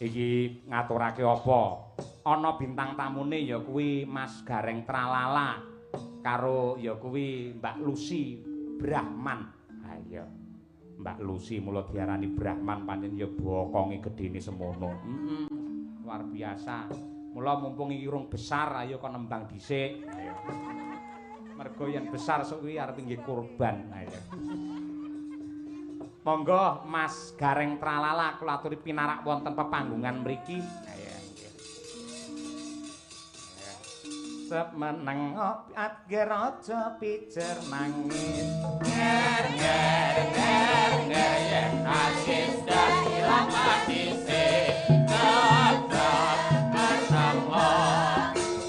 Iki ngaturake apa? Ana bintang tamune ya kuwi Mas Gareng Tralala karo ya kuwi Mbak Lucy Brahman. Ha iya. Mbak Lucy mula diarani Brahman pancen ya bokonge gedene semono. Luar biasa. Mula mumpung iki urung besar ayo kon nembang dhisik. Ayo. Mergo yen besar sok kuwi arep nggih kurban. Ayo. Monggo Mas Gareng Tralala kula aturi pinarak wonten pepanggungan mriki. Ayo nggih. Semeneng atger aja pijer nangis. Nger nger nger nger yen asis dadi lamatise. Dadap bersama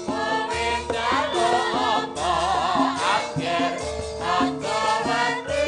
kowe jago apa atger aja wati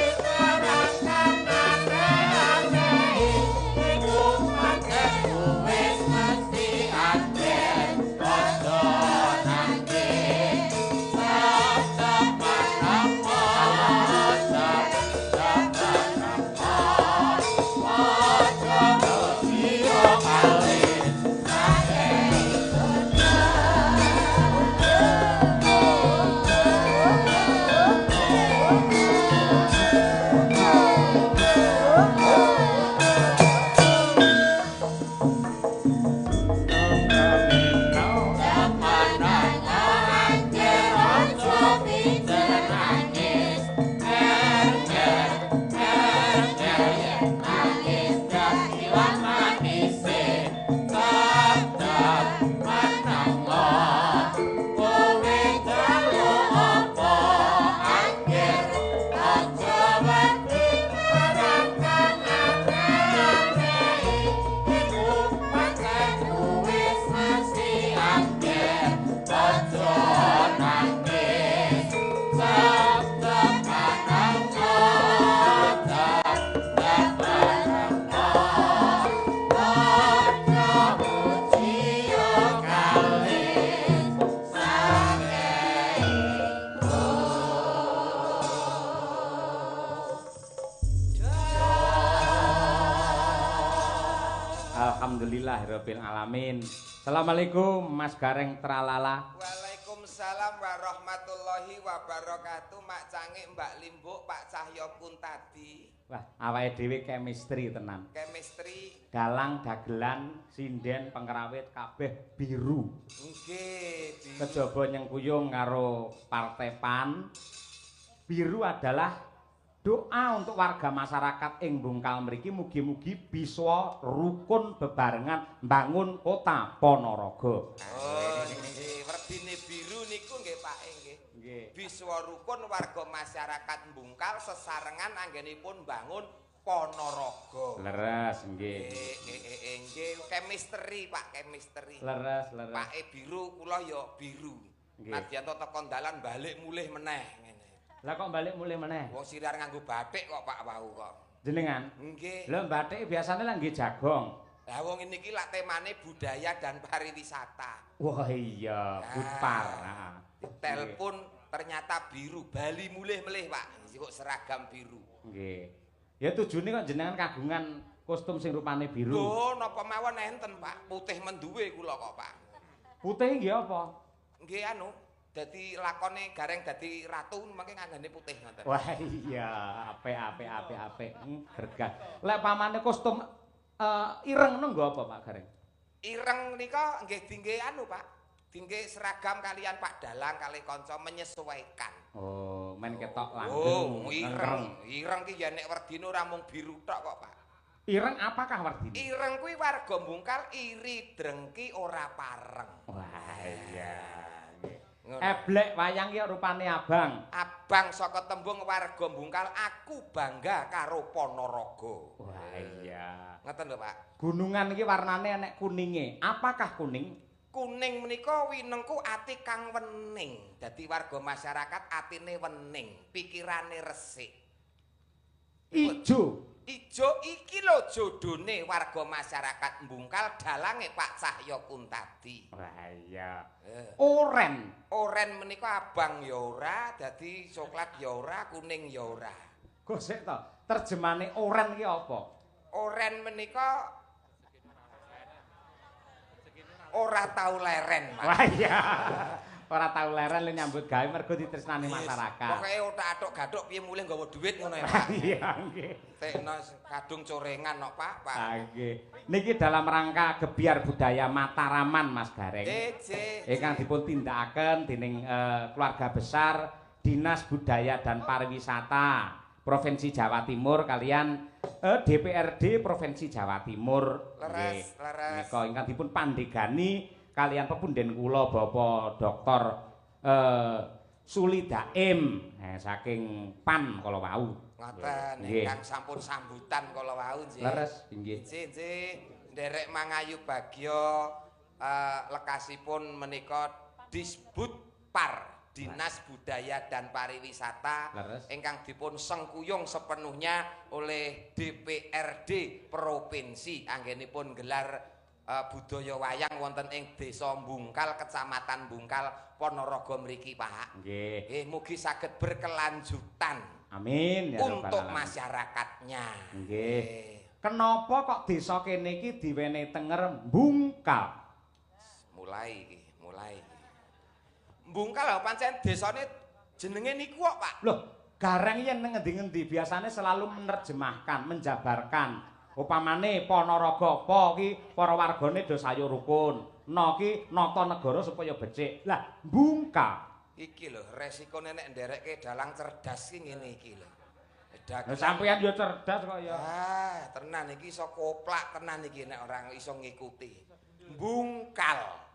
Alhamdulillahirabbil alamin. Assalamualaikum Mas Gareng Tralala. Waalaikumsalam warahmatullahi wabarakatuh. Mak Cangik, Mbak Limbuk, Pak Cahyo Kuntadi. Wah, awake dhewe chemistry tenan. Chemistry. Galang, dagelan, sinden, pengrawit kabeh biru. Nggih, biru. Kejaba nyengkuyung karo Partai PAN. Biru adalah doa untuk warga masyarakat ing Bungkal mriki mugi-mugi bisa rukun bebarengan mbangun kota Ponorogo. Oh, nggih, werdine biru niku nggih Pak nggih. Nggih. Bisa rukun warga masyarakat Bungkal sesarengan anggenipun bangun Ponorogo. Leres nggih. Nggih, chemistry Pak, chemistry. Leres, leres. Pake biru, kula ya biru. Nadyan teko dalan balik mulih meneh. Lah kok balik mulih meneh? Wong sirar nganggo batik kok Pak wau kok. Jenengan? Nggih. Lho batik biasane lah nggih jagong. Lah wong niki lak temane budaya dan pariwisata. Wah iya, Budpar. Telepon ternyata biru, Bali mulih-melih Pak. Kok seragam biru. Nggih. Ya tujune kok jenengan kagungan kostum sing rupane biru. Lho napa mawon enten Pak, putih menduwe kula kok Pak. Putih nggih apa? Nggih anu dadi lakone Gareng dadi ratu mangke nganggane putih ngoten. Wah iya, apik. Gergah. Lek pamane kostum ireng nunggu apa Pak Gareng? Ireng nika nggih dingge anu Pak. dingke seragam kalian Pak Dalang kali kanca menyesuaikan. Oh, men ketok langgeng. Oh, ireng ki ya nek werdine ora mung biru tok kok, Pak. Ireng apakah werdine? Ireng kuwi warga Bungkal iri drengki ora pareng. Wah, iya. Eblek wayang ki rupane abang. Abang saka tembung warga Bungkal, aku bangga karo Ponorogo. Wah, iya. Ngoten lho, Pak. Gunungan iki warnane enek kuninge. Apakah kuning? Kuning menika winengku ati kang wening. Dadi warga masyarakat atine wening, pikirane resik. Ijo. Ijo iki lho jodone warga masyarakat Bungkal dalange Pak Cahya Kuntadi. Wah iya. Oren. Oren menika abang ya ora, dadi coklat ya ora, kuning ya ora. Gosek to, terjemane oren ki apa? Oren menika ora tau leren, Pak. Wah iya. Ora tau leren lu nyambut gawe mergo ditresnani masyarakat. Pokoke otak-atok gathuk piye mulih nggawa dhuwit ngono ya, Pak. Iya nggih. Tekno kadung corengan kok, Pak. Nggih. Niki dalam rangka gebiar budaya Mataraman, Mas Gareng. Ingkang dipun tindakaken dening keluarga besar Dinas Budaya dan Pariwisata Provinsi Jawa Timur kalian DPRD Provinsi Jawa Timur. Leres. Menika ingkang dipun pandegani kalian pepunden kula Bapak Dr. Suli Daim saking PAN kala wau. Ngoten ingkang sampun sambutan kala wau nggih. Leres nggih. Nggih. Nderek Mangayu Bagya lekasipun menika Disbud Par Dinas Budaya dan Pariwisata ingkang dipun sengkuyung sepenuhnya oleh DPRD Provinsi anggenipun gelar budaya wayang wonten ing Desa Bungkal, Kecamatan Bungkal, Ponorogo mriki, Pak. Nggih. Mugi saged berkelanjutan. Amin ya untuk masyarakatnya. Nggih. Kenapa kok desa kene iki diwenehi tenger Bungkal? Mulai. Bungkal pancen desane jenenge niku kok, Pak. Loh, Gareng yen ngendi-ngendi biasanya selalu menerjemahkan, menjabarkan. Upamane Ponorogo apa ki para wargane do sayur rukun. No ki nata negara supaya becik. Lah, Bungkal. Iki lho resikone nek nderekke dalang cerdas ki ngene iki lho. Sampeyan yo cerdas kok ya. Tenan iki iso koplak tenan iki nek orang iso ngikuti. Bungkal.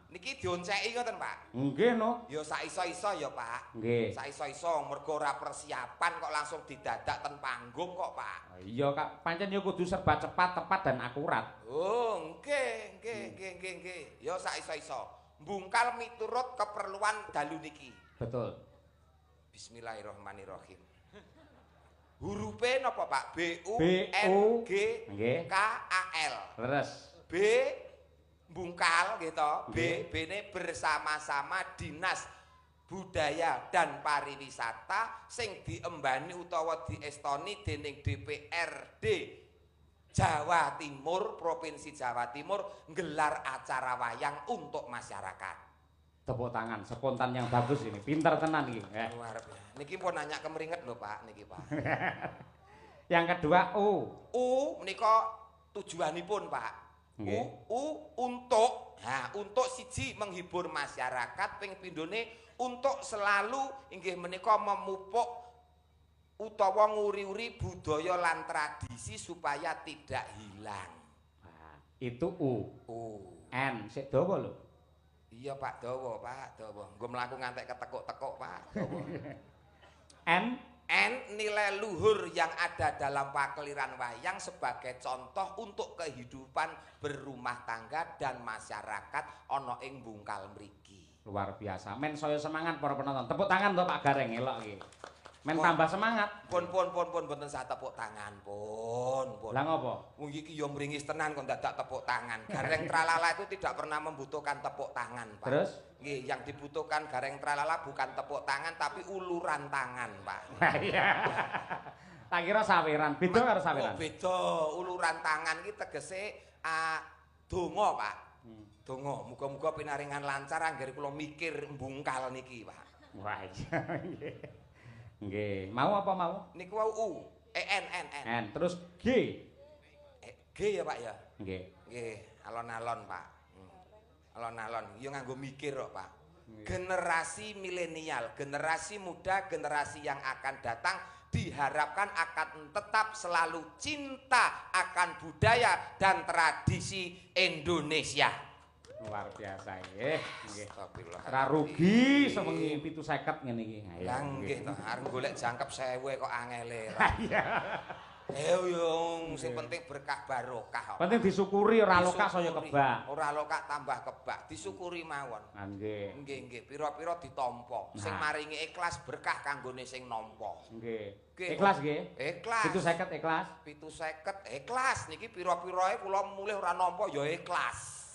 Niki dionceki ngoten, Pak? Nggih, no. Ya sak iso-iso ya, Pak. Nggih. Sak iso-iso mergo ora persiapan kok langsung didadak ten panggung kok, Pak. Iya, Kak. Pancen yo kudu serba cepat, tepat dan akurat. Oh, nggih. Ya sak iso-iso. Bungkal miturut keperluan dalu niki. Betul. Bismillahirrahmanirrahim. Hurufe napa, Pak? B U N G K A L. Leres. B Bungkal gitu. B-ne bersama-sama Dinas Budaya dan Pariwisata sing diembani utawa diestoni dening DPRD Jawa Timur, Provinsi Jawa Timur nggelar acara wayang untuk masyarakat. Tepuk tangan, spontan yang bagus ini. Pintar tenan iki. Luar biasa. Niki pun nanya kemeringet lho, Pak, niki, Pak. Yang kedua U. U menika tujuanipun, Pak. Untuk untuk siji menghibur masyarakat, ping pindhone untuk selalu inggih menika memupuk utawa nguri-uri budaya lan tradisi supaya tidak hilang. Itu U. N sik dawa lho. Iya, Pak, dawa, Pak, dawa. Nggo mlaku ngantek ketekuk-tekuk, Pak, dawa. N nilai luhur yang ada dalam pakliran wayang sebagai contoh untuk kehidupan berumah tangga dan masyarakat ana ing Bungkal mriki. Luar biasa. Men saya semangat para penonton. Tepuk tangan to Pak Gareng elok iki. Men tambah semangat. Pun mboten sah tepuk tangan, pun. Lah ngopo? Wong iki ya mringis tenan kok dadak tepuk tangan. Gareng Tralala itu tidak pernah membutuhkan tepuk tangan, Pak. Terus? Nggih, yang dibutuhkan Gareng Tralala bukan tepuk tangan tapi uluran tangan, Pak. Iya. Tak kira saweran, beda karo saweran. Oh, beda. Uluran tangan iki tegese donga, Pak. Donga, muga-muga pinaringan lancar anggere kula mikir Bungkal niki, Pak. Wah, iya. Nggih, mau apa mau? Niku wau U, N. Terus G. G ya, Pak ya? Nggih. Nggih, alon-alon, Pak. Alon-alon ya nganggo mikir kok, Pak. Generasi milenial, generasi muda, generasi yang akan datang diharapkan akan tetap selalu cinta akan budaya dan tradisi Indonesia. Luar biasa nggih. Nggih. Astagfirullah. Ora rugi sewengi 750 ngene iki. Lah nggih to, arep golek jangkep 1000 kok angele. Iya. Yo sing penting berkah barokah. Penting disyukuri ora lokak saya kebak. Ora lokak tambah kebak, disyukuri mawon. Ah nggih. Nggih, pira-pira ditampa. Sing maringi ikhlas berkah kanggone sing nampa. Nggih. Ikhlas nggih? Ikhlas. 750 ikhlas. 750 ikhlas niki pira-pirae kula mulih ora nampa ya ikhlas.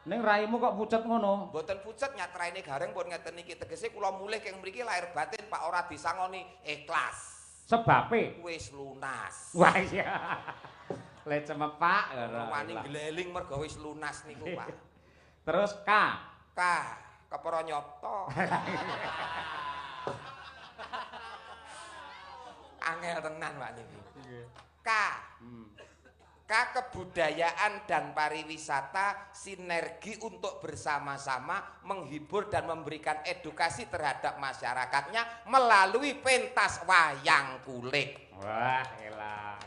Ning raimu kok pucet ngono? Mboten pucet nyatraine gareng pun ngeten iki tegese kula mulih keng mriki lahir batin Pak ora disangoni ikhlas. Sebabe Wis lunas. wah iya. Le cemepak ngono. Wani gleling mergo wis lunas niku, Pak. Terus K. Kepara nyoto. Angel tenan Pak niki. K. Kebudayaan dan pariwisata sinergi untuk bersama-sama menghibur dan memberikan edukasi terhadap masyarakatnya melalui pentas wayang kulit. Wah, elah.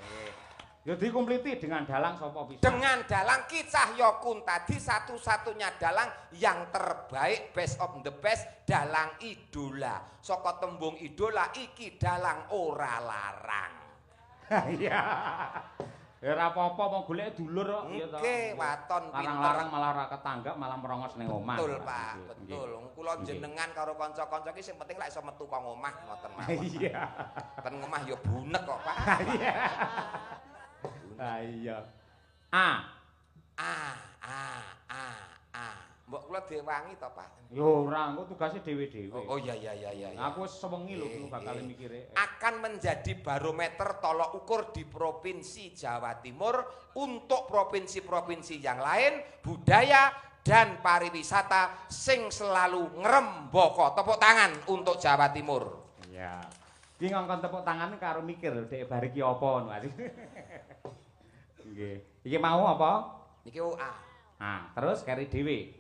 Ya dikumpliti dengan dalang sapa bisa? Dengan dalang Ki Cahyokun tadi satu-satunya dalang yang terbaik, best of the best, dalang idola. Saka tembung idola iki dalang ora larang. Iya. Ya ora apa-apa mau golek dulur kok ya to. Nggih, waton pinter. Larang-larang malah ora ketanggap malah merongos ning omah. Betul, Pak. Betul. Kula jenengan karo kanca-kanca iki sing penting lek iso metu kok omah ngoten mawon. Iya. Ten omah ya bunek kok, Pak. Iya. Ah iya. A. Mbok kula diwangi to, Pak? Yo ora, engko tugase dhewe-dhewe. Oh iya. Aku wis sewengi lho kuwi bakal mikire. Akan menjadi barometer tolok ukur di Provinsi Jawa Timur untuk provinsi-provinsi yang lain, budaya dan pariwisata sing selalu ngrembaka. Tepuk tangan untuk Jawa Timur. Iya. Iki ngongkon tepuk tangan karo mikir lho dek bar iki apa ngono. Nggih. Iki mau apa? Niki A. Terus kari dhewe.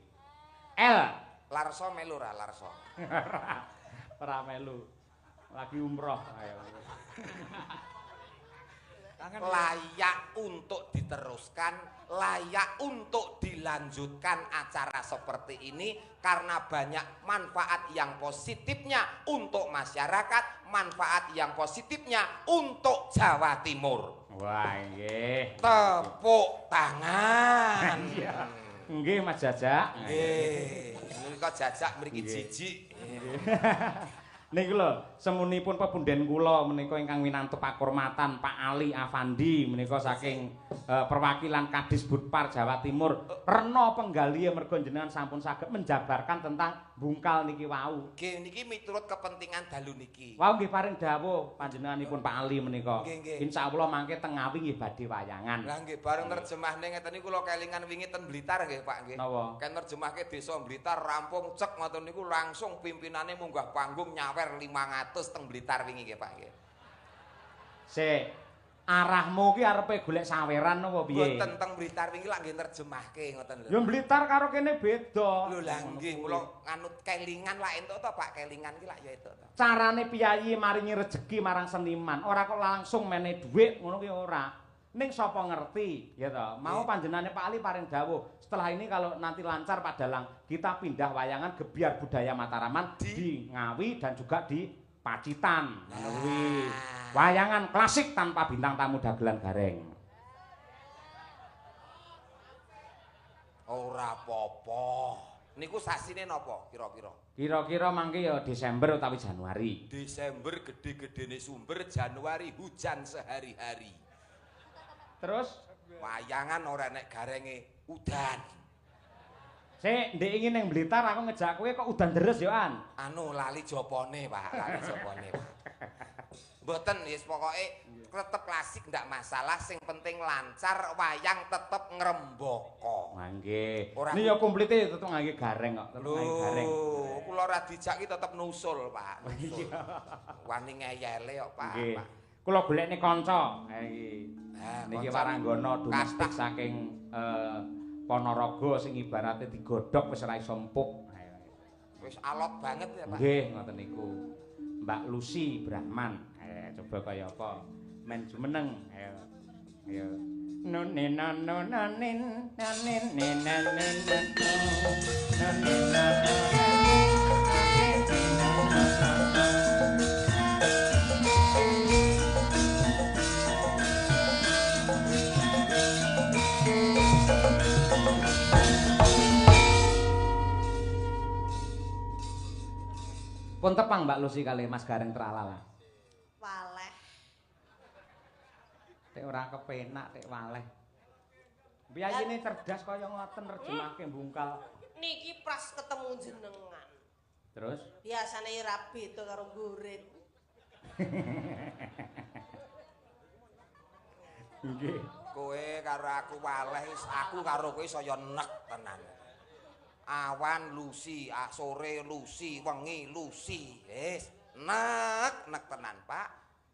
L. Larso melu ra Larso. Ora melu. Lagi umroh. Ayo. Layak untuk diteruskan, layak untuk dilanjutkan acara seperti ini karena banyak manfaat yang positifnya untuk masyarakat, manfaat yang positifnya untuk Jawa Timur. Wah, nggih. Tepuk tangan. Nggih, Mas Jajak. Nggih. Niki kok jajak mriki jijik. Niku lho, semunipun pepunden kula menika ingkang winantu pakurmatan Pak Ali Afandi menika saking perwakilan Kadis Budpar Jawa Timur. Rena penggali mergo jenengan sampun saged menjabarkan tentang bungkal niki wau. Nggih, niki miturut kepentingan dalu niki. Wau nggih paring dawuh panjenenganipun Pak Ali menika. Nggih. Insyaallah mangke teng Ngawi nggih badhe wayangan. Lah nggih, bareng nerjemahne ngeten niku kula kelingan wingi ten Blitar nggih, Pak nggih. Napa? Kan nerjemahke Desa Blitar rampung cek ngoten niku langsung pimpinane munggah panggung nyawer 500 teng Blitar wingi nggih, Pak nggih. Sik, arahmu ki arepe golek saweran napa piye? Mboten teng Blitar wingi lak nggih nerjemahke ngoten lho. Ya Blitar karo kene beda. Lho lah nggih, kula nganut kelingan lak entuk to, Pak, kelingan ki lak ya entuk to. Carane piyayi maringi rejeki marang seniman, ora kok langsung mene dhuwit ngono ki ora. Ning sapa ngerti, ya toh. Mau panjenengane Pak Ali paring dawuh, setelah ini kalau nanti lancar Pak Dalang, kita pindah wayangan gebiar budaya Mataraman di Ngawi dan juga di Pacitan. Kuwi wayangan klasik tanpa bintang tamu dagelan gareng. Ora apa-apa. Niku sasine napa kira-kira? Kira-kira mangke ya Desember utawi Januari. Desember gede-gedene sumber, Januari hujan sehari-hari. Terus Wayangan ora nek garenge udan. Sik, ndek iki ning Blitar aku ngejak kowe kok udan deres yo an. Anu lali jopone, Pak, lali jopone, Pak. Mboten wis pokoke tetep klasik ndak masalah, sing penting lancar, wayang tetep ngrembaka. Mangke. Ora- Ini ya komplite tetep ngangge gareng kok, tetep ngangge gareng. Lho, kula ora dijak ki tetep nusul, Pak. Nusul. Wani ngeyele kok, Pak. Nggih. Pak. Kula golekne kanca. Ha iki. Nah, Niki kanca waranggana domestik kathah. saking Ponorogo sing ibarate digodhog wis ora iso empuk. Wis alot banget ya, Pak. Nggih, ngoten niku. Mbak Lucy Brahman. Coba kaya apa? Men jumeneng. Ayo. Ayo. Nonin nonin nonin nonin nonin Pun tepang Mbak Lucy kali Mas Gareng Tralala. Waleh. Tek ora kepenak tek waleh. Biyayine cerdas kaya ngoten nerjemake mbungkal. Niki pras ketemu jenengan. Terus? Biasane ora beda karo gurit. Nggih. Kowe karo aku waleh, aku karo kowe saya nek tenan. Awan Lucy, sore Lucy, wengi Lucy. Wis, nek tenan, Pak.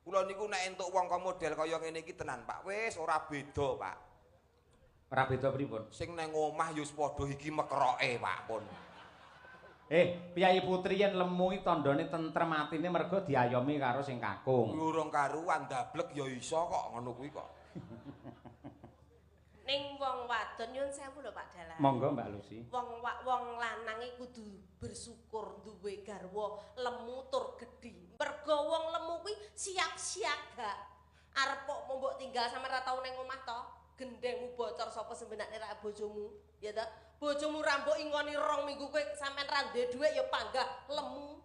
Kula niku nek entuk wong kok model kaya ngene iki tenan, Pak. Wis ora beda, Pak. Ora beda pripun? Sing nang omah ya wis padha iki mekroke, Pak, pun. Piyai Putri yen lemu iki tandane tentrem atine mergo diayomi karo sing kakung. Urung karuan dablek ya iso kok ngono kuwi kok. Ning wong wadon nyun sewu lho Pak Dalan. Monggo Mbak Lucy. Wong lanang iki kudu bersyukur duwe garwa lemu tur gedhi. Mergo wong lemu kuwi siap siaga. Arep kok mbok tinggal sampe ra tau ning omah to, gendengmu bocor sapa sembenake ra bojomu, ya ta? Bojomu ra mbok ingoni 2 minggu kowe sampean ra duwe dhuwit ya panggah lemu.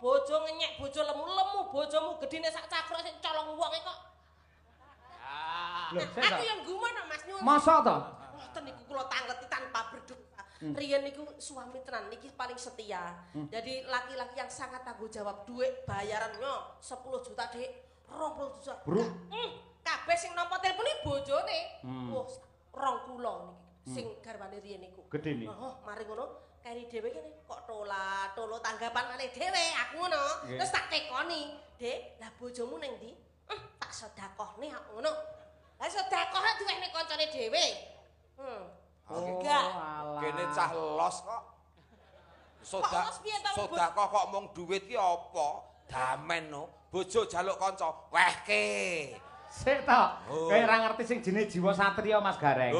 Bojo ngenyek bojo lemu bojomu gedine sak cakruk sing colong wonge kok. Lho, Aku yang gumun Mas nyuwun. masa to? Ngoten niku kula tangleti tanpa berdosa. Riyen niku suami tenan niki paling setia. Jadi laki-laki yang sangat tanggung jawab, duit bayarannya 10 juta Dik, 20 juta. Bro. Kabeh sing nampa telepon iki bojone. Wah, 2 kula niki sing garwane riyen niku. Gedhe niki. Oh, mari ngono keri dhewe kene kok tolo tanggapan malih dhewe aku ngono. Terus tak tekoni, "Dik, lah bojomu ning ndi?" Tak sedekahne aku ngono. Lah sedekahne duwene kancane dhewe. Enggak. Kene cah los kok. Los piye to, Bu? Sedekah kok mung dhuwit ki apa? Damen no. Bojo jaluk kanca, wehke. Sik to. Kowe ora ngerti sing jenenge jiwa satriya Mas Gareng.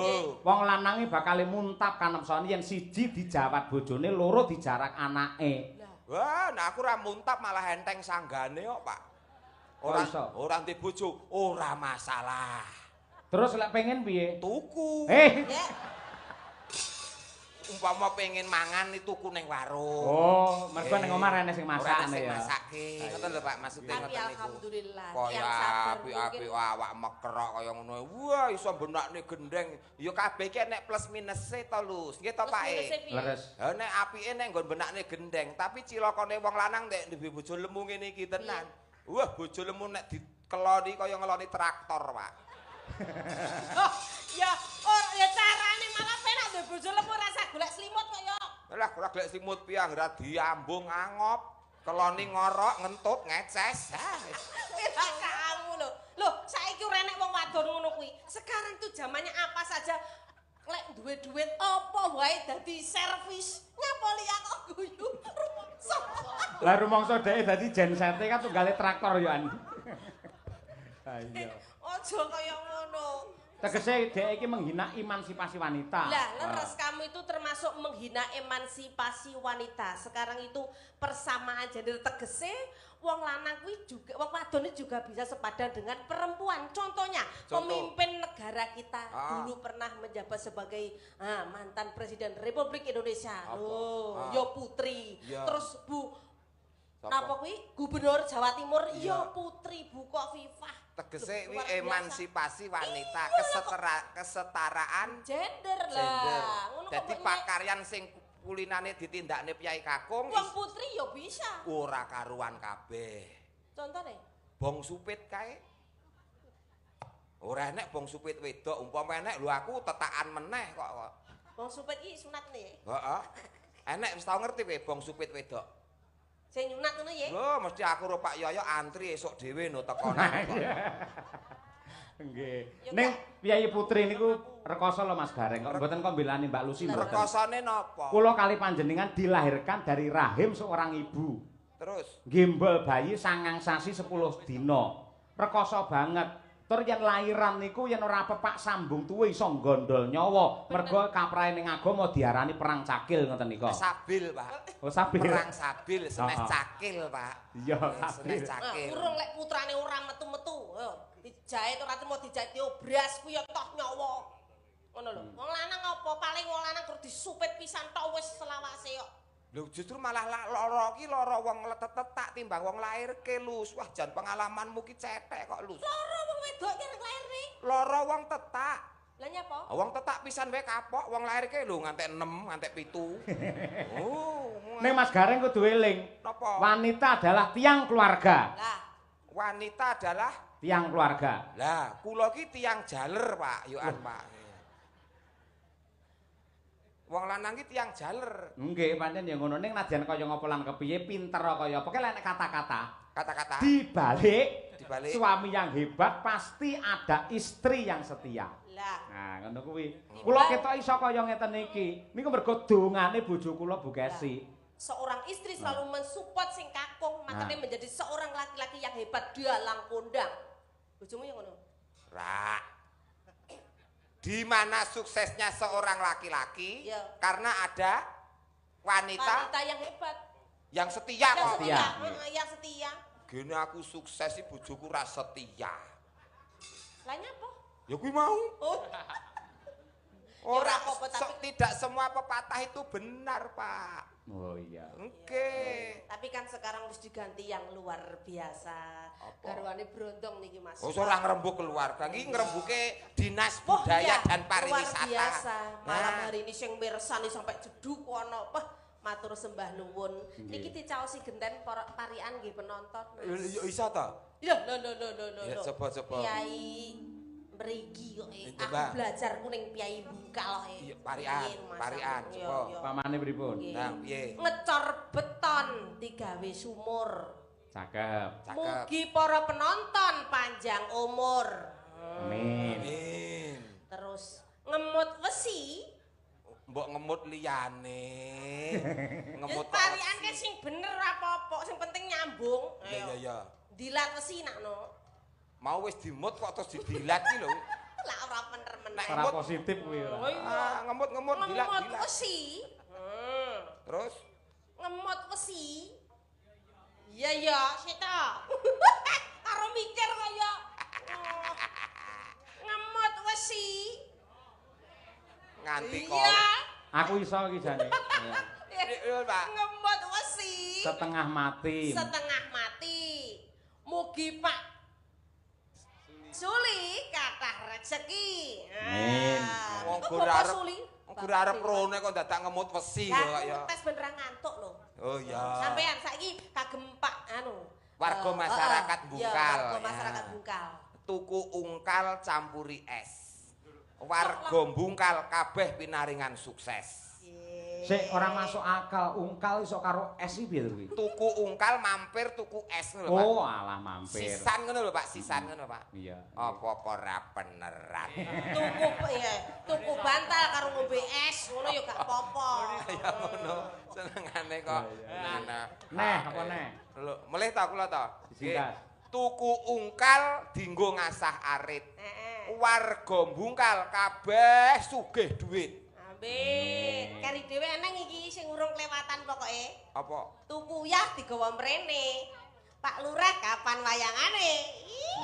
Wong lanange bakal muntap kanemsone yen siji dijawat bojone, loro dijarak anake. Wah, nek aku ora muntap malah enteng sanggane kok, Pak. Ora ndek bojo, ora masalah. Terus lek pengen piye? Tuku. Umpama pengen mangan itu tuku ning warung. Oh, mergo ning omah rene sing masakane ya. Masake. Ngoten lho Pak, maksude ngoten niku. Alhamdulillah. Kaya apik-apik awak mekrok kaya ngono. Wah, iso benakne gendeng. Ya kabeh iki nek plus minuse to, Lus. Nggih to, Pak. Leres. Ha nek apike nek nggon benakne gendeng, tapi cilakane wong lanang nek duwe bojo lemu ngene iki tenan. Wah, bojo lemu nek dikeloni kaya ngeloni traktor, Pak. Ya, ya carane malah penak duwe bojo lemu rasa golek selimut kok ya. Lah, ora golek selimut piye anggere diambung angop, keloni ngorok, ngentut, ngeces. Wis kamu lho. Loh, saiki ora enek wong wadon ngono kuwi. Sekarang tuh zamannya apa saja lek duwe duit apa wae dadi servis. Nyapoli aku guyu. Lah rumangsa dhek dadi jensete kan tunggale traktor ya Andi. Ha iya. Aja kaya ngono. Tegese dhek iki menghina emansipasi wanita. Lah, leres kamu itu termasuk menghina emansipasi wanita. Sekarang itu persamaan gender tegese wong lanang kuwi juga wong wadon juga bisa sepadan dengan perempuan. Contohnya, pemimpin negara kita dulu pernah menjabat sebagai mantan Presiden Republik Indonesia. Loh, Yo Putri. Terus Bu napa kuwi Gubernur Jawa Timur Yo Putri Bu Khofifah. Tegese wi emansipasi wanita, kesetaraan gender lah. Ngono dadi pakaryan sing kulinane ditindakne Piyai Kakung. Wong putri ya bisa. Ora karuan kabeh. Contone? Bong supit kae. Ora enek bong supit wedok, umpama enek lho aku tetakan meneh kok. Bong supit iki sunat nih. Heeh. Enek wis tau ngerti kowe bong supit wedok. Sing nyunat ngono ya. Lho, mesti aku karo Pak Yoyo antri esuk dhewe no tekone. Nggih. Ning Piyai Putri niku rekoso lho Mas Gareng, kok mboten kok mbelani Mbak Lucy mboten. Rekosane napa? Kula kali panjenengan dilahirkan dari rahim seorang ibu. Terus Gimbal bayi 9 sasi 10 dina. Rekoso banget. Tur yen lahiran niku yen ora pepak sambung tuwe iso gondol nyawa. Mergo kaprahe ning agama diarani perang cakil ngoten nika. sabil, Pak. Oh sabil. Perang sabil senes cakil, Pak. Iya, Senes sabil. cakil. Urung lek putrane ora metu-metu. Yo, dijahit ora mau dijahit yo bras ku yo toh nyawa. Ngono lho. Wong lanang apa paling wong lanang kudu disupit pisan tok wis selawase yo. Lho justru malah lara iki lara wong letetetak timbang wong lairke, Lus. Wah, jan pengalamanmu ki cetek kok, Lus. Lara wong wedok ki nang lairne. Lara wong tetak. Lah nyapa? Wong tetak pisan wae kapok, wong lairke lho ngantek 6, ngantek 7. Oh, Ning Mas Gareng kudu eling. napa? Wanita adalah tiang keluarga. Lah, Wanita adalah Tiang keluarga. lah, kula ki tiang jaler, Pak. Yoan, Pak. Wong lanang ki tiang jaler. Nggih, pancen ya ngono ning nadyan kaya ngapa lan kepiye pinter kaya apa lek kata-kata. Kata-kata Dibalik dibalik suami yang hebat pasti ada istri yang setia. lah. Nah, ngono kuwi. Kula ketok iso kaya ngeten iki. Niku mergo dongane bojo kula Bu Kesi. Seorang istri selalu mensupport sing kakung, makanya menjadi seorang laki-laki yang hebat dalang kondang. Bojomu yang ngono. Ra. Di mana suksesnya seorang laki-laki? Iya. Karena ada wanita Wanita yang hebat. yang setia Yang kok. setia. Setia. Yang setia. Gini aku sukses sih bojoku ra setia. Lah nyapa? Ya kuwi mau. Oh, Ora Ya, apa-apa, tapi- tidak semua pepatah itu benar, Pak. Oh iya. Oke. tapi kan sekarang harus diganti yang luar biasa. Apa? Garwane brondong niki Mas. Oh, ora ngrembug keluarga. Iki ngrembuke Dinas Oh, Budaya iya, dan Pariwisata. Luar biasa. Malam Nah, hari ini sing mirsani sampai jeduk ono. Matur sembah nuwun. Niki dicaosi genten parian nggih penonton. Mas. yo iso ta? Ya, no. Ya, coba. Kiai mrigi kok. Ente, Aku Mbak. belajar kuning Piai Bungkal kok. Iya, parian, coba. Pamane pripun? Nggih. Nah, piye? Ngecor beton digawe sumur. Cakep. Cakep. Mugi para penonton panjang umur. Amin. Amin. Terus ngemut wesi. Mbok ngemut liyane. Ya parian ke sing bener apa-apa, sing penting nyambung. Ya. Dilat wesi nakno. Mau wis dimut kok terus didilat ki lho. Lah ora bener-bener. Ora positif kuwi ora. Oh iya. Ah, ngemut dilat. Ngemut wesi. Terus Ngemut wesi. Iya, sita. Karo mikir kaya. Ngemut wesi. nganti kok. Iya. Aku iso iki jane. Iya, Pak. Ngemut wesi. Setengah mati. Setengah mati. Mugi Pak Suli kathah rezeki. Amin. Wong Iku gur Bapak arep Suli. gur arep rone kok dadak ngemut wesi kok Ya, ya. tes beneran ngantuk lho. Oh iya. Sampean saiki kagem Pak Warga masyarakat Bungkal, Ya, warga ya. masyarakat Bungkal. Tuku ungkal campuri es. Warga Bungkal kabeh pinaringan sukses. Sik ora masuk akal, ungkal iso karo es iki piye to kuwi? Tuku ungkal mampir tuku es ngono lho, Pak. Oh, alah mampir. Sisan ngono lho, Pak, sisan ngono, Pak. Iya. Apa ora beneran? Tuku bantal karo ngombe es, ngono ya gak apa-apa. Ya ngono, senengane kok. Nah, Neh, apa neh? Lho, melih ta kula ta? Disingkat. Tuku ungkal dinggo ngasah arit. Heeh. Warga Bungkal kabeh sugih dhuwit. Ambek kari dhewe eneng iki sing urung kelewatan pokoke. Apa? Tuku uyah digawa mrene. Pak Lurah kapan wayangane? Ih.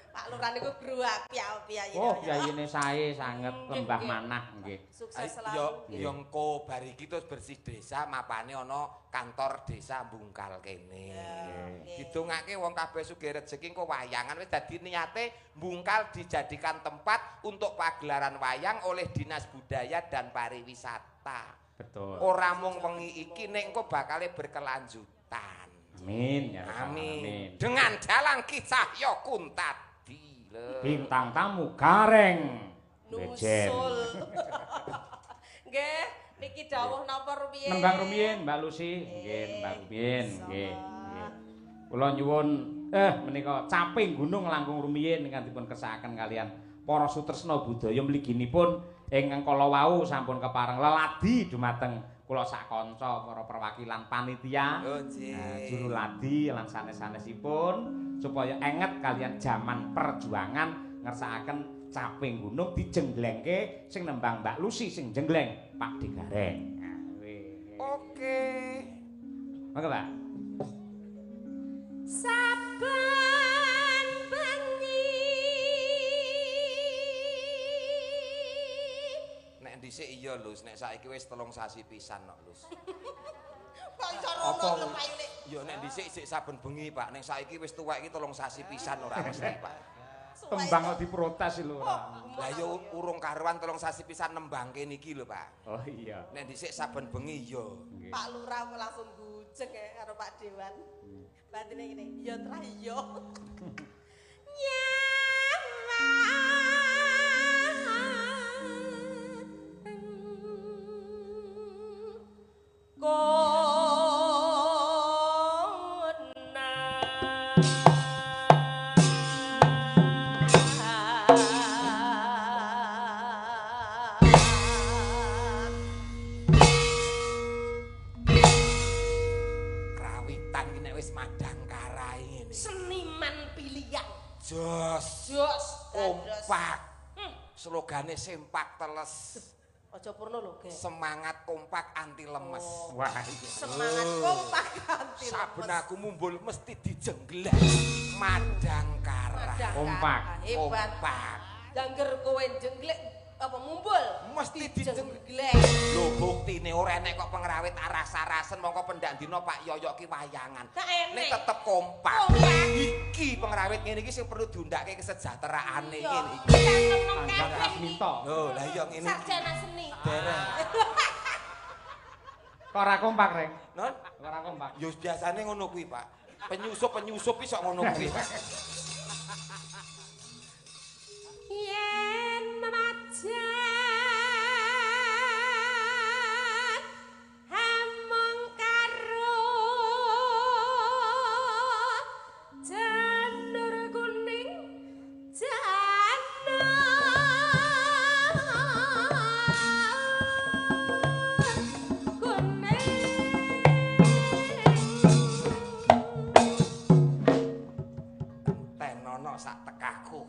Pak Lurah niku guru api-api ya. Oh, yayine sae sanget Nggih, lembah nggih. manah nggih. Sukses Yo selalu. yo engko bar iki terus bersih desa mapane ana kantor desa Bungkal kene. Nggih. Didongake wong kabeh sugih rezeki engko wayangan wis dadi niate Bungkal dijadikan tempat untuk pagelaran wayang oleh Dinas Budaya dan Pariwisata. Betul. Ora mung wengi iki nek engko bakale berkelanjutan. Amin ya Rabbal Amin. alamin. Dengan dalang kisah Yokun tadi. lho. Bintang tamu Gareng. Legend. Nusul. Nggih, niki dawuh napa rumiyin? Nembang rumiyin Mbak Lucy. Nggih, nembang rumiyin, nggih. Nggih. Kula nyuwun menika caping gunung langkung rumiyin ingkang dipun kesakaken kalian para sutresna budaya mliginipun ingkang kala wau sampun kepareng leladi dumateng kula sak kanca para perwakilan panitia. Juru ladi lan sanes-sanesipun supaya enget kalian jaman perjuangan ngersakaken caping gunung dijenglengke sing nembang Mbak Lucy sing jengleng Pak Digareng. Oke. Monggo, Pak. Saben bengi nek dhisik iya Lus, nek saiki wis 3 sasi pisan kok Lus. kok iso rono payune. Ya nek dhisik sik saben bengi Pak, nek saiki wis tuwek iki 3 sasi pisan ora mesti Pak. Tembang kok diprotes lho ora. Lah ya urung karuan 3 sasi pisan nembangke niki lho Pak. Oh iya. Nek dhisik saben bengi ya. Pak Lurah kok langsung gujeg karo Pak Dewan. Batine ngene, ya tra iya. Krawitan iki nek wis madang karai ngene. Seniman pilihan. Jos. Jos. Kompak. Slogane sempak teles. Aja purno lho, Ge. Semangat kompak anti lemes. Wah, iya. Semangat kompak anti Saben aku mumbul mesti dijengglek. Madang karai. Kompak. Hebat. Kompak. Dangger kowe jengglek apa mumbul Mesti dijengglek. jengglek. Lho buktine ora enek kok pengrawit aras-arasen mongko pendak dina Pak Yoyo ki wayangan. Gak enek. Nek tetep kompak. Kompak. Iki pengrawit ngene iki sing perlu diundhake kesejahteraane Iya. ngene iki. Tanam Tanggap kabeh. Asmito. Oh, lah iya ngene iki. Sarjana seni. Dereng. Kok ora kompak, Reng? Non, Kok ora kompak. yo biasane ngono kuwi, Pak. Penyusup iso ngono kuwi, Pak. Yen memajan hamong karo janur kuning janur kuning. Tenono sak tekaku.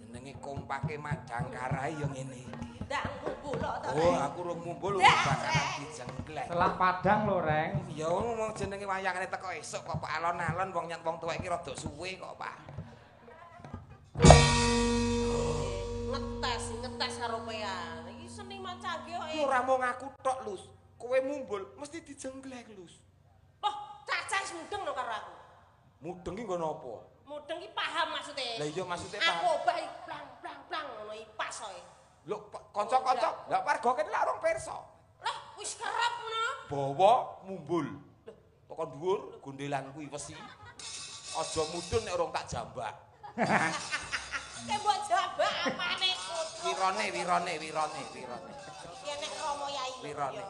Jenenge kompake madang karai yo ngene iki. Ndak ngumpulok to. Oh, aku rung mumbul Dak, bakalan dijengglek. Selah Padang lho, Reng. Ya ngomong jenenge wayangane teko esuk kok Pak alon-alon wong nyat wong tuwek iki rada suwe kok, Pak. Ngetes karo kowean. Iki seniman canggih kok. Yo ora mung aku tok, Lus. Kowe mumbul mesti dijengglek, Lus. Loh, cacah wis mudeng lho karo aku. Mudeng iki nggono apa? Mudeng iki paham maksudnya. Lah iya maksudnya Aku Pak. obah plang ngono iki pas kowe. Lho kanca-kanca, lah warga kene lak rong pirsa. Lah wis kerep ngono. Bawa mumbul. Tekan dhuwur gondelan kuwi wesi. Aja mudhun nek urung tak jambak. Kayak mbok jabak apane kudu. Wirone. Ya nek Romo Yai. Wirone.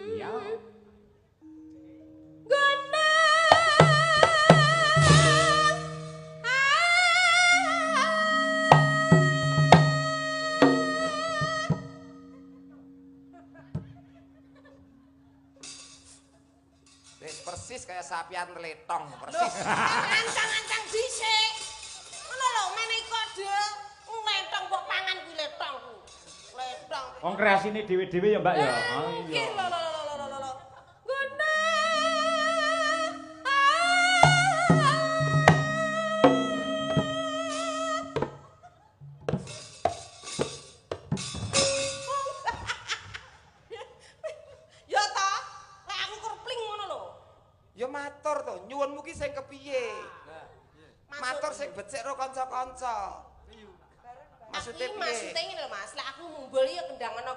Iya. Wis persis kaya sapian letong, Loh, persis. ancang-ancang dhisik. Ngono lho, ngene kode nglentong kok pangan kuwi letong ku. Letong. Wong kreasine dhewe-dhewe ya, Mbak ya. Oh Iki iya. lho. Guna. Ya ta, lek aku kerpling ngono lho. Ya matur to, nyuwunmu ki sing kepiye? Matur sing becik karo kanca-kanca. Maksudnya Iki piye? maksudnya ngene lho Mas, lek aku mumbul ya kendang ana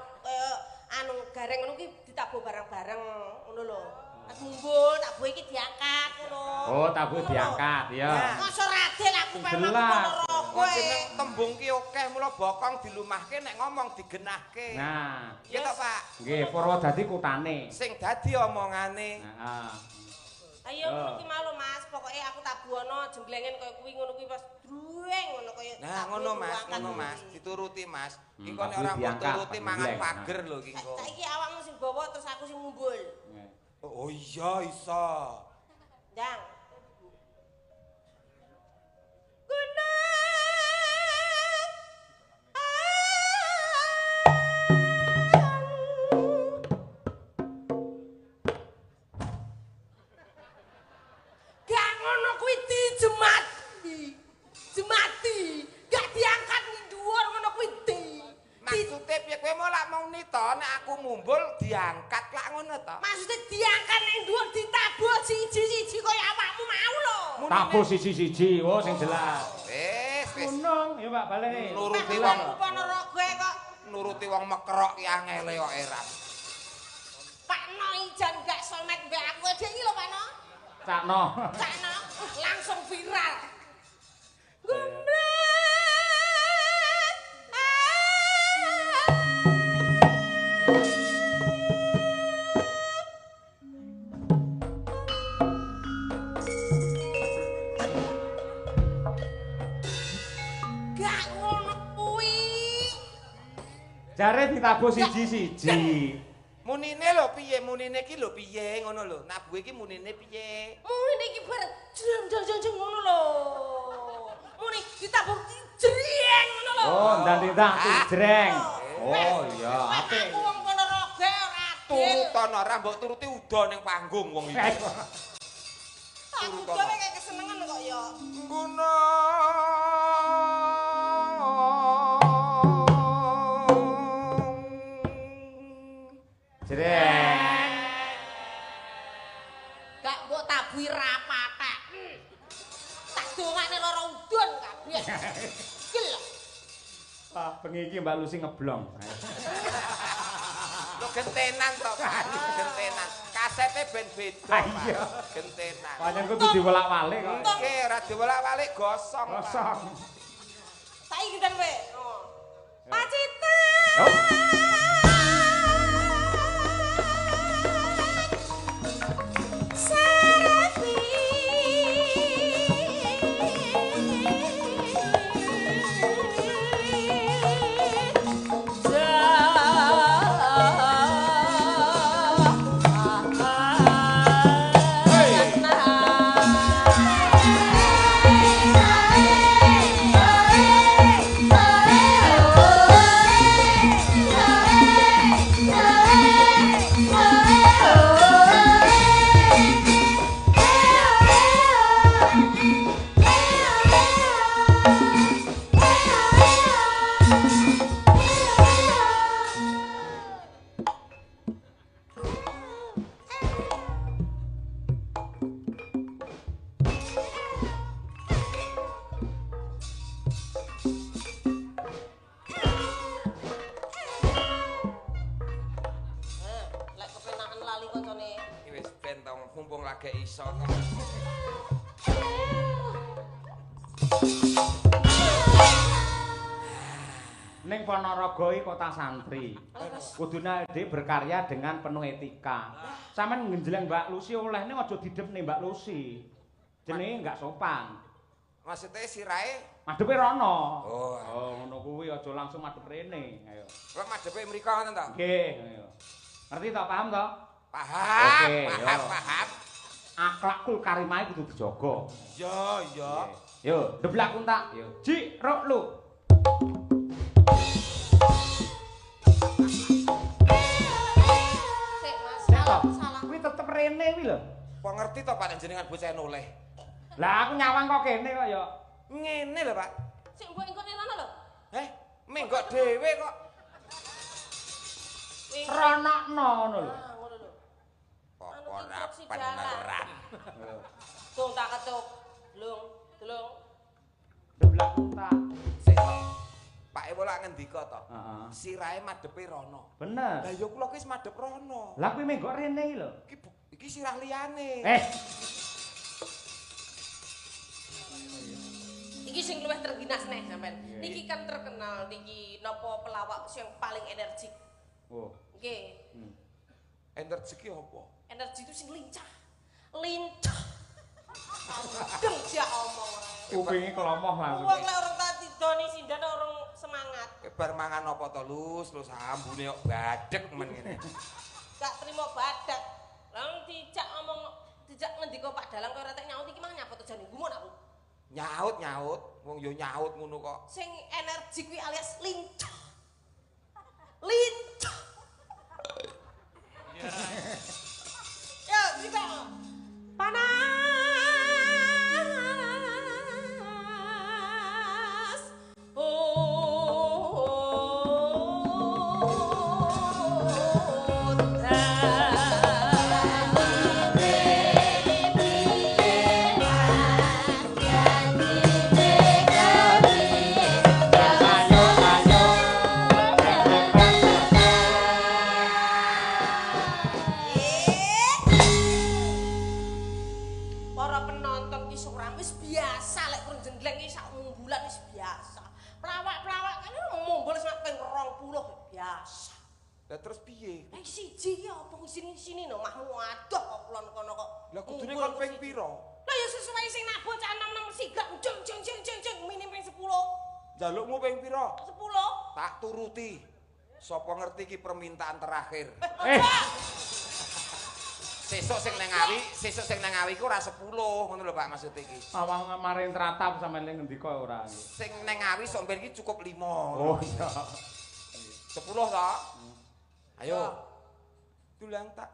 anu gareng ngono ki ditabuh bareng-bareng ngono lho. Pas mumbul tabuh iki diangkat ngono. Oh, tabuh Ngono lho. diangkat, ya. Masa radel aku Sing memang jelas. Ponorogo kowe. Jeneng tembung ki akeh mula bokong dilumahke nek ngomong digenahke. Nah, Nggih to, Pak? nggih Purwodadi kutane. Sing dadi omongane. Heeh. Ayo ngono ki mau lho Mas, pokoke aku tak buono jemblengen koyo kuwi ngono kuwi pas drueng ngono koyo. Nah, ngono Mas, dituruti Mas. Iki kok nek Aku ora mbok diangkat, turuti mangan Pak pager lho iki kok. Saiki awakmu sing bawa terus aku sing ngumbul. Oh iya iso. Jang. Gak ngono kuwi dijemati. Jemati. Gak diangkat ning dhuwur ngono kuwi di. Maksude piye kowe mau lak mau to nek aku mumbul diangkat lak ngono to. Maksudnya diangkat ning dhuwur ditabuh siji-siji kaya awakmu mau lho. Tabuh siji-siji, oh sing jelas. Wis. Gunung, ya Pak balik. Nuruti Wong wong Ponorogo kok nuruti wong mekrok ki angele kok eram. Pak No ijan gak somet mbak aku aja iki lho Pak No. Cakno. Cak No langsung viral. Gunda. Gak ngono kuwi. Jare ditabuh siji-siji. Munine lho piye? Munine ki lho piye ngono lho. Nabuhe ki munine piye? Mune iki bar jeng ngono lho. Mune ditabur jreng ngono lho. Oh, ndang-ndang jreng. Oh iya, apik. Aku wong Ponorogo ora adil. Turutono ora mbok turuti uda ning panggung wong iki. Aku dhewe kayak kesenengan kok ya. Guna Jreng. Gak mbok tabuhi rapatek. Tak dongane lara udun kabeh. Gel. Ah, bengi iki Mbak Lucy ngeblong. lo gentenan to, Pak. Gentenan. Kasete ben beda. Ah, iya. Pak. Gentenan. Panjang kudu diwolak-walik kok. Oke, ora diwolak-walik gosong. Pak. Kosong. Saiki kan we. Pak Cita. Yo. Serapi. Lek kepenakan lali koncone. Wis ben to mumpung lagi iso to. Ning Ponorogo iki kota santri. Kudune dhek berkarya dengan penuh etika. Sampeyan ngenjleng Mbak Lucy oleh ning aja didepne Mbak Lucy. Jenenge enggak sopan. Maksudnya sirahe Madhepe rono. Oh. Oh, ngono kuwi aja langsung madhep rene. Ayo. kok madhepe mriko ngoten to? Nggih, ayo. Ngerti to, paham to? Paham, Oke, paham, yo. paham. Akhlakul karimah kudu dijaga. Iya, iya. Yo, deblak untak. Yo, Ji, rok lu. Sik Mas, Sik to. salah. Kuwi tetep rene kuwi lho. Kok ngerti to Pak jenengan bocah noleh? Lah aku nyawang kok kene kok ya. Ngene lho, Pak. Sik mbok engko rono lho. Menggok dhewe kok. Seronokno ngono lho. Ah, ngono lho. Kok Anu ora instruksi dalan. beneran. Tung tak ketuk. Delung, delung. Deblak untak. Sik to. Pak Ewo lak ngendika to. Heeh. Sirahe madhepe rono. Bener. Lah ya kula ki wis madhep rono. Lah kuwi menggok rene iki lho. Iki sirah liyane. Iki Iki sing luwih terginas nih sampean. Niki kan terkenal niki napa pelawak sing paling energik. Oh. Nggih. Energi ki apa? Energi itu sing lincah. Lincah. Deng dia omong. Kupinge kelomoh langsung. Wong lek orang tak tidoni sindane orang semangat. Bar mangan apa to Lus ambune kok badhek men ngene. Gak trimo badak. Lah dijak ngendika Pak Dalang kowe ora tek nyaut iki mang nyapa to jane gumun aku. Nyaut. Wong yo nyaut ngono kok. Sing energi kuwi alias lincah. Lincah. Ya, kita panas. Para penonton ki soram wis biasa lek kurang jenggleng ki sak mumbulan wis biasa. Pelawak-pelawak kan mumbul sak ping 20 biasa. Lah terus piye? Siji ya apa sini no mahmu adoh kok kulon kono kok. Lah kudune kon ping pira? Lah ya sesuai sing nabut cah 6 sigak jeng minim ping 10. Jalukmu ping pira? 10. Tak turuti. Sopo ngerti ki permintaan terakhir. Sesuk sing nang Ngawi ku ora 10 ngono lho Pak maksud iki. Awang maring tratap sampeyan ning ngendika ora. Sing nang Ngawi sok ben iki cukup 5. Oh iya. 10 to? Ayo. Tulang tak.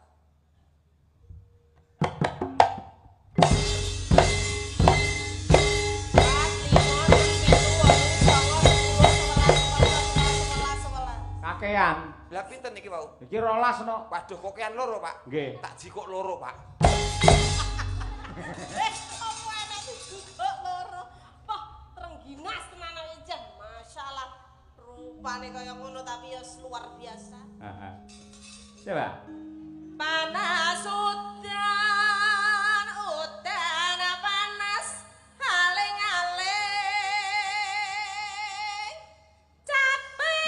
Kakean. Lah pinten iki wau? Iki 12 no. Waduh kokean loro, Pak. Nggih. Tak jikuk loro, Pak. Apa enak juga loro. Wah, terengginas tenan aja. Masyaallah. Rupane kaya ngono tapi ya luar biasa. Heeh. Coba. Panas udan panas aling-aling capek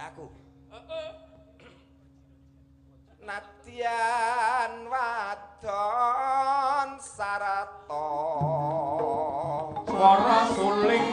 Aku. Nadyan wadon sarata Swara suling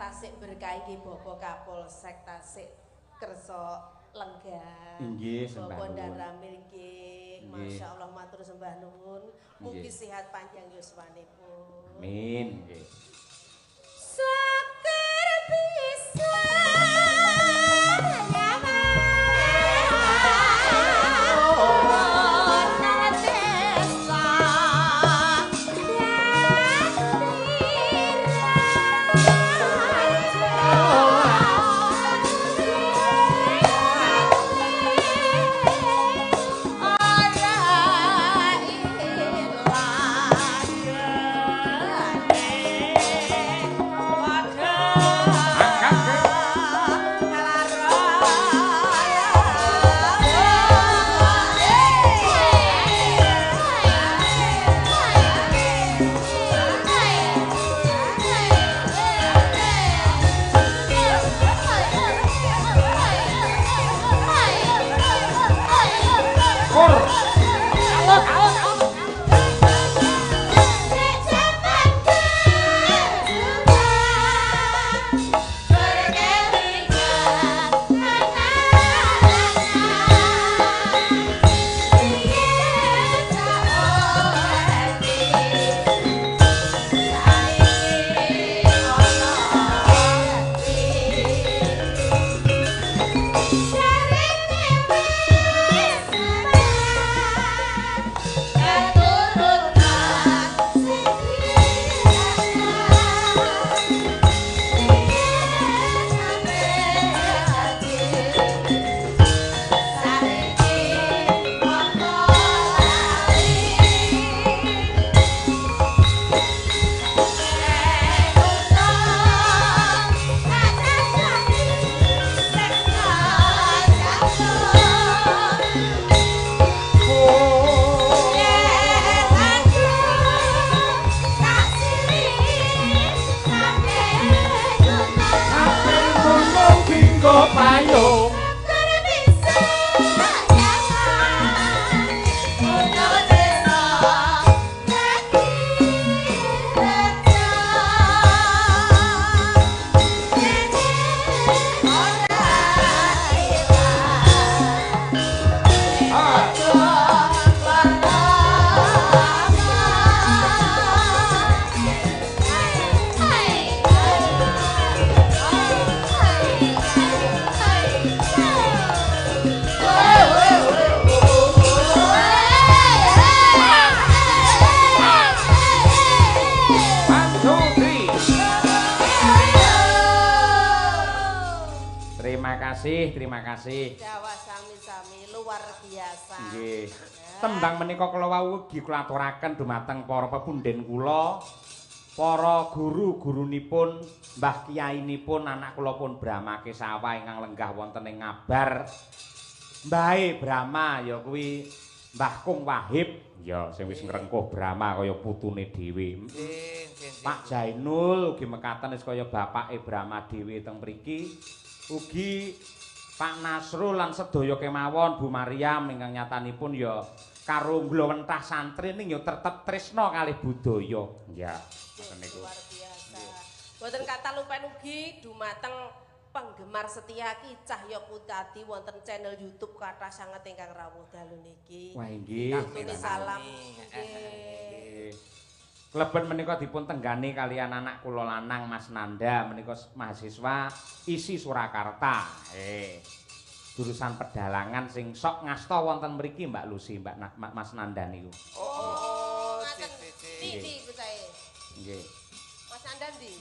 tasik berkah nggih Bapak Kapolsek tasik kersa lenggah. Inggih, sembah Bapak nuwun. Daramil nggih. Masyaallah matur sembah nuwun. Mugi Nggih. sehat panjang yuswanipun. Amin nggih. Sakar bisa payung Terima kasih. Jawa sami-sami luar biasa. Nggih. Tembang menika kula wau ugi kula aturaken dumateng para pepunden kula, para guru-gurunipun, mbah kiyainipun, anak kula pun Brahmake sawah ingkang lenggah wonten ing Ngabar. Mbahe Brahma ya kuwi Mbah Kung Wahib, ya sing wis ngrengkuh Brahma kaya putune dhewe. Pak Jainul ugi mekaten wis kaya bapake Brahma dhewe teng mriki. Ugi Pak Nasrul lan sedaya kemawon Bu Maryam ingkang nyatanipun ya karo nglawentah santri ning ya tetep tresna kalih budaya. Ya, ngoten niku. Luar biasa. Boten kata lupen ugi dumateng penggemar setia Ki Cahya Putadi wonten channel YouTube kathah sanget ingkang rawuh dalu niki. Wah nggih. Aturi salam. Nggih. Nggih. Kleben menika dipun tenggani kalian anak kula lanang Mas Nanda menika mahasiswa isi Surakarta. Jurusan pedalangan sing sok ngasta wonten mriki Mbak Lucy, Mas Nanda niku. Oh, ngaten. Ndi pucahe? Nggih. Mas Nanda ndi?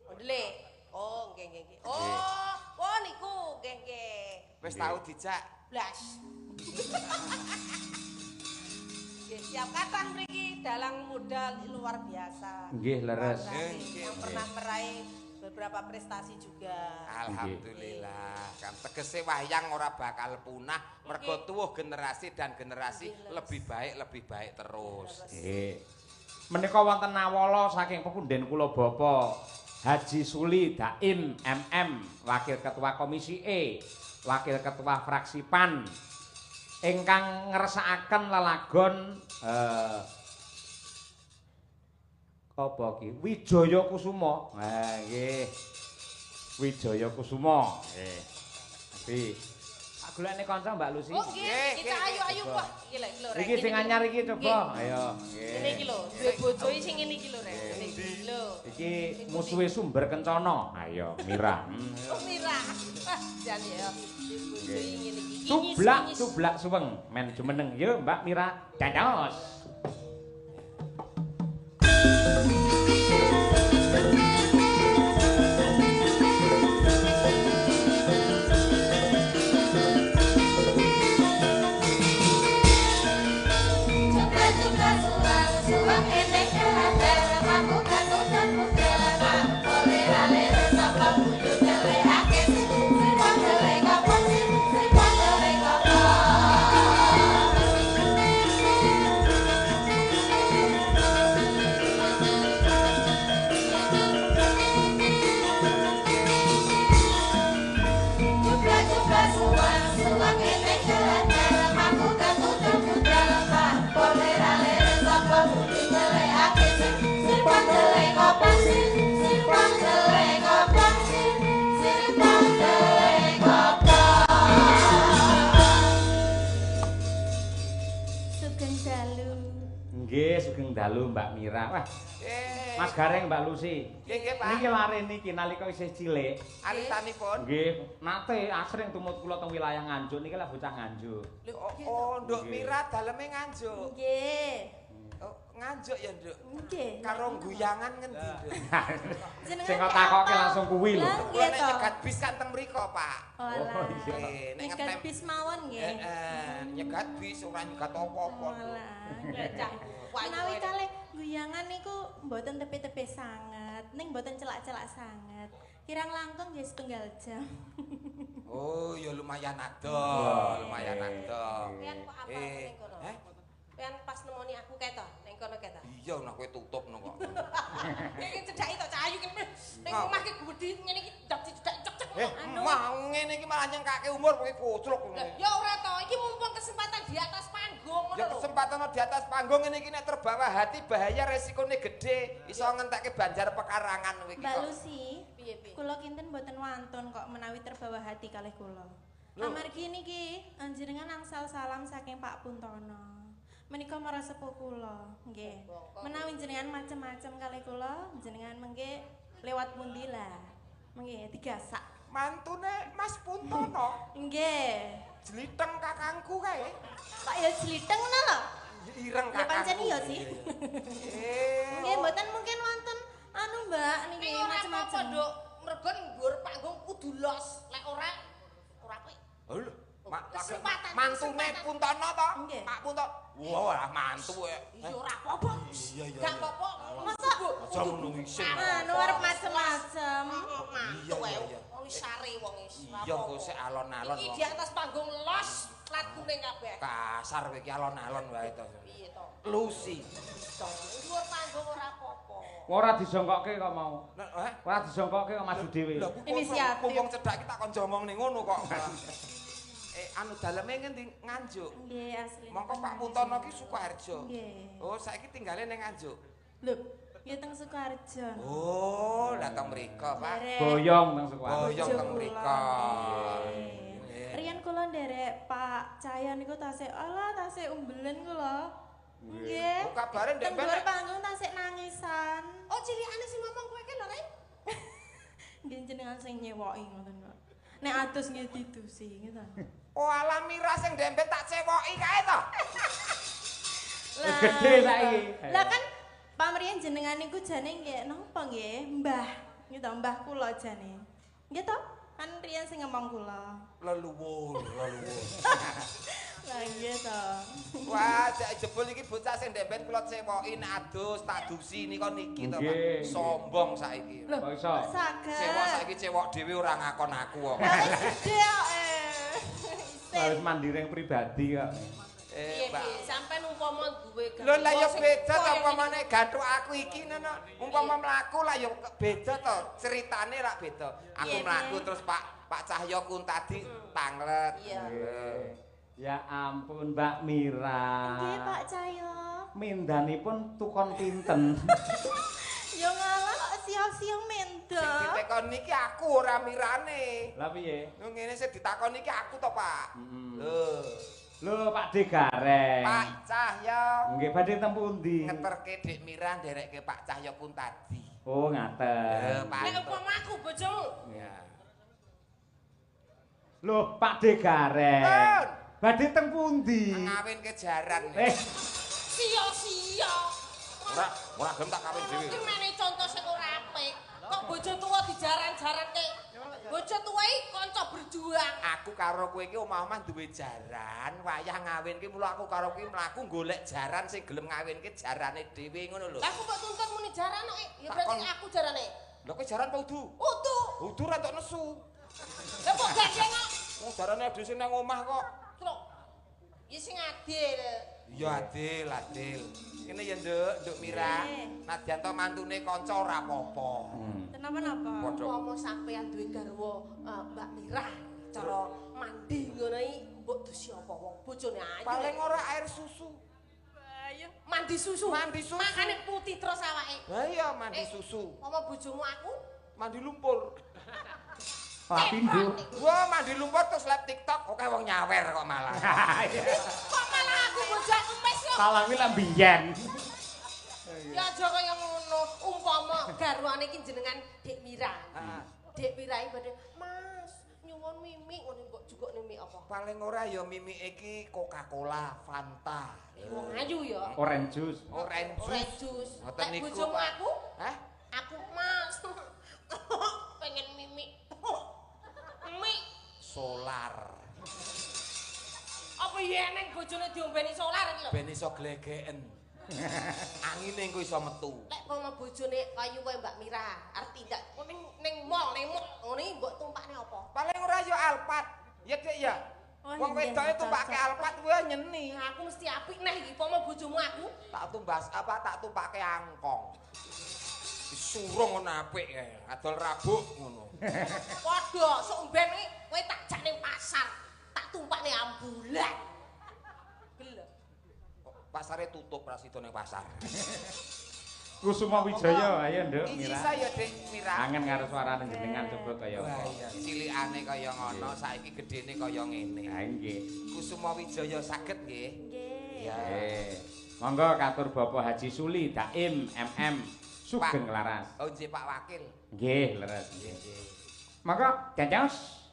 Ondele. Oh, nggih. Oh, niku nggih. Wis tau dijak. Blas. Nggih, siap kathah mriki dalang muda luar biasa. Nggih, leres. Yang pernah meraih beberapa prestasi juga. Alhamdulillah. Kan tegese wayang ora bakal punah mergo tuwuh generasi dan generasi lebih baik terus. Nggih. Menika wonten nawala saking pepunden kula Bapak Haji Suli Daim MM, Wakil Ketua Komisi E, Wakil Ketua Fraksi PAN ingkang ngersakaken lelagon apa ki? Wijaya Kusuma. Ha nggih. Wijaya Kusuma. Nggih. Tapi tak golekne kanca Mbak Lucy. Oh nggih, kita ayu-ayu kok. Iki lho Rek. Iki sing anyar iki coba. Ayo, nggih. Ngene iki lho, duwe bojo sing ngene iki lho Rek. Ngene iki lho. Iki musuhe sumber kencana. Ayo, Mira. Oh Mira. Wah, jan ya. Bojo ngene iki. Cublak suweng. Men jumeneng. Yo Mbak Mira. Dados. Sugeng dalu Mbak Mira. Wah. Mas Gareng Mbak Lucy. Nggih, Pak. Niki lare niki nalika isih cilik. Alisanipun. Nggih, nate asring tumut kula teng wilayah Nganjuk niki lah bocah Nganjuk. Oh, Nduk Mira daleme Nganjuk. Nggih. Oh, Nganjuk ya, Nduk. Nggih. Karo guyangan ngendi, Nduk? Sing kok takoke langsung kuwi lho. Kula nek nyegat bis kan teng mriko, Pak. Oh iya. Nek Nyegat bis mawon nggih. Nyegat bis ora nyegat apa-apa. Menawi kalih guyangan niku mboten tepi-tepi sanget, ning mboten celak-celak sanget. Kirang langkung nggih setunggal jam. Oh, ya lumayan ado, lumayan ado. Pian kok apa ning kono? Pian pas nemoni aku kae to, ning kono kae to. Iya, nek kowe tutup no kok. Iki cedhaki to cahayu ki. Ning omah ki gedhi ngene iki dadi cedhak cek. Mau ngene iki malah nyengkake umur kowe kocluk ngene. Ya ora to, iki mumpung kesempatan di atas panggung ngono Ya lho. kesempatan di atas panggung ngene iki nek terbawa hati bahaya resikone gede. Iso ngentekke banjar pekarangan kowe iki. Mbak Lucy, Piye-piye? kula kinten mboten wantun kok menawi terbawa hati kalih kula. Amargi niki anjenengan angsal salam saking Pak Puntono. Menika marang sepuh kula, nggih. Menawi jenengan macem-macem kalih kula, jenengan mengke lewat pundi lah. Mengke digasak. Mantune Mas Puntono. Nggih. Jliteng kakangku kae. Pak ya jliteng ngono lho. Ireng Ya kakangku. pancen iya sih. Nggih, mboten mungkin wonten anu Mbak niki Ora apa-apa, macem-macem. Nduk. Mergo nggur panggung kudu los. Lek ora kowe. Oh lho, Kesempatan, mantune kesempatan. Puntono to? Nggih. Pak Puntono. Wah, mantu ya. Iya ora apa-apa. Iya. Gak apa-apa. Masa Aja ngono isin. anu arep macem-macem. Mantu ae. Wong sare wong is. Iya, kok sik alon-alon. Iki di atas panggung los, lat kuning kabeh. Kasar kowe iki alon-alon wae to. Piye to? Lucy. Dhuwur panggung ora apa-apa. Ora disongkokke kok mau. Nek Ora disongkokke kok maju dhewe. Lha Inisiatif. kumpung cedhak iki tak kon jomong ning ngono kok. Anu daleme ngendi Nganjuk. Nggih, asli. Mongko Pak Puntono ki Sukoharjo. Nggih. Oh, saiki tinggale ning Nganjuk. Lho, nggih teng Sukoharjo. Oh, datang mriko, Pak. Nderek Boyong nang Sukoharjo. Boyong teng kula, mriko. nggih. Riyen kula nderek Pak Cahya niku tasik tasik umbelen kula. Nggih. Oh, kabare ndek Teng dhuwur panggung tasik nangisan. Oh, cilikane si ngomong kowe ki lho, Rek. Nggih jenengan sing nyewoki ngoten kok. Nek adus nggih didusi gitu. Oh, ala Mira sing dempet tak cewoki kae to. Wis gedhe saiki. Lah kan pamrien jenengan niku jane nggih napa nggih? Mbah. Gitu mbah kula jane. Nggih to? Kan riyen sing ngomong kula. Leluwur. Lah nggih to. Wah, jak jebul iki bocah sing dempet kula cewoki nek adus tak dusi nika niki to, Pak. Nggih. Sombong saiki. Loh, Kok iso? saged. Cewek saiki cewek dhewe ora ngakon aku kok. Lah wis gedhe kok Harus mandiring pribadi kok. Piye Mbak. piye? Sampeyan umpama duwe Lho lah ya sing beda to kaya umpamane gantuk aku iki ngono. Umpama mlaku lah ya beda to, ceritane rak beda. Aku Piye, mlaku piye? terus Pak Cahyo kun tadi tanglet. Iya. Ya ampun Mbak Mira. Nggih Pak Cahyo. Mindanipun tukon pinten. Ya ngalah kok sia-sia Sing mendok. ditakoni iki aku ora mirane. Lah piye? Ngene sing ditakoni iki aku to, Pak. Lho. Lho Pak De Gareng. Pak Cahya Nggih badhe teng pundi? ngeterke Dik Mira nderekke Pak Cahya pun tadi. Oh ngaten. Nek umpama aku bojomu. Ya. Lho Pak De Gareng. Pun. Badhe teng pundi? Ngawinke jaran. Sia-sia. Ora gelem tak kawin dhewe. Iki mene contoh sing ora apik. Kok bojo tuwa dijaran-jaranke. Bojo tuwa iki kanca berjuang. Aku karo kowe iki omah-omah duwe jaran, wayah ngawinke mula aku karo kowe mlaku golek jaran sing gelem ngawinke jarane dhewe ngono lho. Lah aku kok tuntut muni jaran kok. Ya Tak berarti kon- aku jarane. Lho kowe jaran apa udu? Utuh. Udu ra tok nesu. Lah kok gandeng kok. Wong jarane dhewe sing nang omah kok. Truk. Ya sing adil. Iya adil, adil. Kene ya Nduk Mira. Nadyan to mantune kanca ora apa-apa. Kenapa-napa? Padha. Umpama sampean duwe garwa Mbak Mirah cara mandi ngono iki mbok dusi apa wong bojone ayu. Paling ora air susu. ayo mandi susu. Mandi susu. Makane putih terus awake. Lah iya mandi susu. Umpama bojomu aku Mandi lumpur. Lapindo. Wah, mandi lumpur terus live TikTok oke wong nyawer kok malah. kok malah aku bojoku wis yo. Salah kuwi lambiyen. Ya aja kaya ngono. Umpama garwane iki jenengan Dik Mira. Dik Mira iki badhe, "Mas, nyuwun mimi ngono mbok jukukne mie apa?" Paling ora ya mimi iki Coca-Cola, Fanta. Wong ayu ya. Orange juice. Orange Orange juice. juice. Ngoten Nek niku, bojomu Pak. aku, Hah? aku Mas. Pengen mimi. Mie Solar. apa ya neng bojone diombeni solar iki lho. Ben iso glegeken. Angine engko iso metu. Lek pomo bojone kayu kowe Mbak Mira, arti ndak ning mall ngono iki mbok tumpakne apa? Paling ora ya Alphard. Ya Dik ya. Wah, Wong nggih, wedoke tumpake cocok. Alphard kuwi nyeni. Nah, aku mesti apik neh iki pomo bojomu aku. Tak tumbas apa tak tumpake angkong. Disurung ngono apik kae. Adol rabuk ngono. Padha sok mben iki kowe tak jak ning pasar, tak tumpakne ambulan. Gelem. Pasare tutup ra sida ning pasar. Kusuma Wijaya, ayo Nduk Iki Mira. saya Dik Mira. Kangen karo suarane jenengan coba kaya Wah apa. iya, cilikane kaya ngono, saiki gedene kaya ngene. Ha nggih. Kusuma Wijaya saged nggih. Nggih. Ya. Monggo katur Bapak Haji Suli Daim MM Sugeng Laras. Oh nggih Pak Wakil. Nggih, leres. Monggo, Cancos.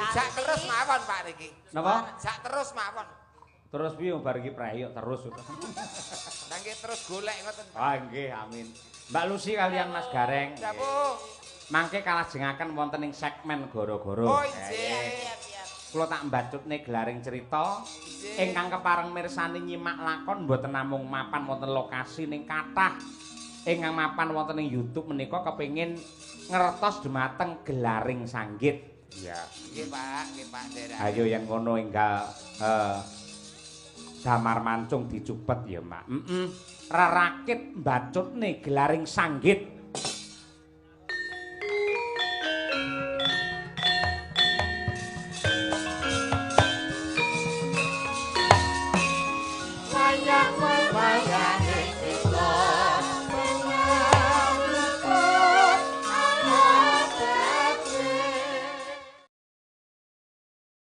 Sak terus mawon Pak niki. Napa? Sak terus mawon. Terus piye bar iki prayok terus. Nangge terus golek ngoten. Ah nggih, amin. Mbak Lucy kalian Mas Gareng. Dapur. Mangke kalajengaken wonten ing segmen goro-goro. Oh nggih. Kula tak mbacutne gelaring cerita ingkang kepareng mirsani nyimak lakon mboten namung mapan wonten lokasi ning kathah ingkang mapan wonten ing YouTube menika kepengin ngertos dhumateng gelaring sanggit. Iya. Nggih Pak daerah. Ayo yang ngono enggal damar mancung dicupet ya, Mak. Rerakit mbacutne gelaring sanggit.